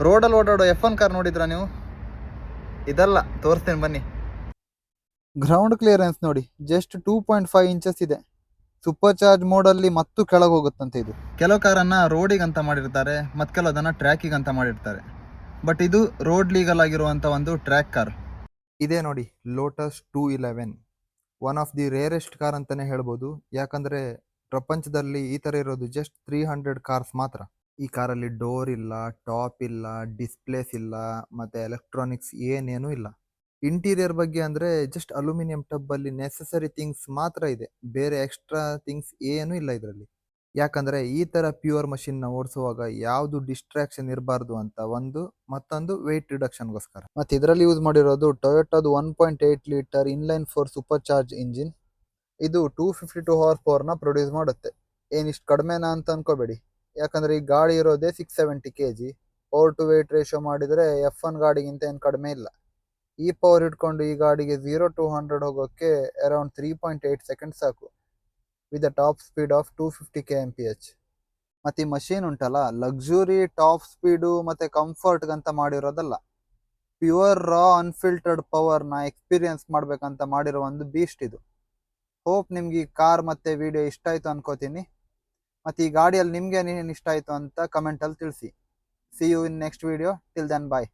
ರೋಡಲ್ಲಿ ಓಡಾಡೋ F1 car ನೋಡಿದ್ರಾ ನೀವು? ಇದಲ್ಲ, ತೋರಿಸ್ತೀನಿ ಬನ್ನಿ. ಗ್ರೌಂಡ್ ಕ್ಲಿಯರೆನ್ಸ್ ನೋಡಿ, ಜಸ್ಟ್ 2.5 ಇಂಚಸ್ ಇದೆ. ಸೂಪರ್ ಚಾರ್ಜ್ ಮೋಡಲ್ಲಿ ಮತ್ತು ಕೆಳಗೆ ಹೋಗುತ್ತಂತೆ ಇದು. ಕೆಲವು ಕಾರನ್ನ ರೋಡಿಗೆ ಅಂತ ಮಾಡಿರ್ತಾರೆ, ಮತ್ತು ಕೆಲವುದನ್ನ ಟ್ರ್ಯಾಕಿಗೆ ಅಂತ ಮಾಡಿರ್ತಾರೆ. ಬಟ್ ಇದು ರೋಡ್ ಲೀಗಲ್ ಆಗಿರುವಂಥ ಒಂದು ಟ್ರ್ಯಾಕ್ ಕಾರ್. ಇದೇ ನೋಡಿ lotus 211, one of the rarest car ಅಂತಾನೆ ಹೇಳ್ಬೋದು. ಯಾಕಂದ್ರೆ ಪ್ರಪಂಚದಲ್ಲಿ ಈ ತರ ಇರೋದು ಜಸ್ಟ್ 300 ಕಾರ್ಸ್ ಮಾತ್ರ. ಈ ಕಾರಲ್ಲಿ ಡೋರ್ ಇಲ್ಲ, ಟಾಪ್ ಇಲ್ಲ, ಡಿಸ್ಪ್ಲೇಸ್ ಇಲ್ಲ, ಮತ್ತೆ ಎಲೆಕ್ಟ್ರಾನಿಕ್ಸ್ ಏನೇನೂ ಇಲ್ಲ. ಇಂಟೀರಿಯರ್ ಬಗ್ಗೆ ಅಂದ್ರೆ ಜಸ್ಟ್ ಅಲ್ಯೂಮಿನಿಯಂ ಟಬ್ ಅಲ್ಲಿ ನೆಸೆಸರಿ ಥಿಂಗ್ಸ್ ಮಾತ್ರ ಇದೆ, ಬೇರೆ ಎಕ್ಸ್ಟ್ರಾ ಥಿಂಗ್ಸ್ ಏನೂ ಇಲ್ಲ ಇದರಲ್ಲಿ. ಯಾಕಂದ್ರೆ ಈ ತರ ಪ್ಯೂರ್ ಮಷಿನ್ ನ ಓಡಿಸುವಾಗ ಯಾವ್ದು ಡಿಸ್ಟ್ರಾಕ್ಷನ್ ಇರಬಾರ್ದು ಅಂತ ಒಂದು, ಮತ್ತೊಂದು ವೆಯ್ಟ್ ರಿಡಕ್ಷನ್ಗೋಸ್ಕರ. ಮತ್ತೆ ಇದರಲ್ಲಿ ಯೂಸ್ ಮಾಡಿರೋದು ಟೊಯೋಟಾದು 1.8 litre inline 4 super charge engine. ಇದು 252 ಹಾರ್ಸ್ ಪವರ್ ನ ಪ್ರೊಡ್ಯೂಸ್ ಮಾಡುತ್ತೆ. ಏನಿಷ್ಟು ಕಡಿಮೆನಾ ಅಂತ ಅನ್ಕೋಬೇಡಿ, ಯಾಕಂದ್ರೆ ಈ ಗಾಡಿ ಇರೋದೇ 670 kg. Power to weight ratio ಮಾಡಿದ್ರೆ F1 ಗಾಡಿಗಿಂತ ಏನು ಕಡಿಮೆ ಇಲ್ಲ. ಈ ಪವರ್ ಇಟ್ಕೊಂಡು ಈ ಗಾಡಿಗೆ 0 to 100 ಹೋಗೋಕ್ಕೆ ಅರೌಂಡ್ 3.8 ಸೆಕೆಂಡ್ಸ್ ಸಾಕು, with a top speed of 250 kmph. ಮತ್ತೆ ಈ ಮಷೀನ್ ಉಂಟಲ್ಲ, ಲಕ್ಸುರಿ, ಟಾಪ್ ಸ್ಪೀಡು ಮತ್ತೆ ಕಂಫರ್ಟ್ ಅಂತ ಮಾಡಿರೋದಲ್ಲ, ಪ್ಯೂರ್ ರಾ ಅನ್ಫಿಲ್ಟರ್ಡ್ ಪವರ್ ನ ಎಕ್ಸ್ಪೀರಿಯನ್ಸ್ ಮಾಡ್ಬೇಕಂತ ಮಾಡಿರೋ ಒಂದು ಬೀಸ್ಟ್ ಇದು. ಹೋಪ್ ನಿಮ್ಗೆ ಈ ಕಾರ್ ಮತ್ತೆ ವಿಡಿಯೋ ಇಷ್ಟ ಆಯ್ತು ಅನ್ಕೋತೀನಿ. ಮತ್ತೆ ಈ ಗಾಡಿಯಲ್ಲಿ ನಿಮ್ಗೆ ಏನೇನು ಇಷ್ಟ ಆಯ್ತು ಅಂತ ಕಮೆಂಟ್ ಅಲ್ಲಿ ತಿಳಿಸಿ. See you in next video. Till then, bye.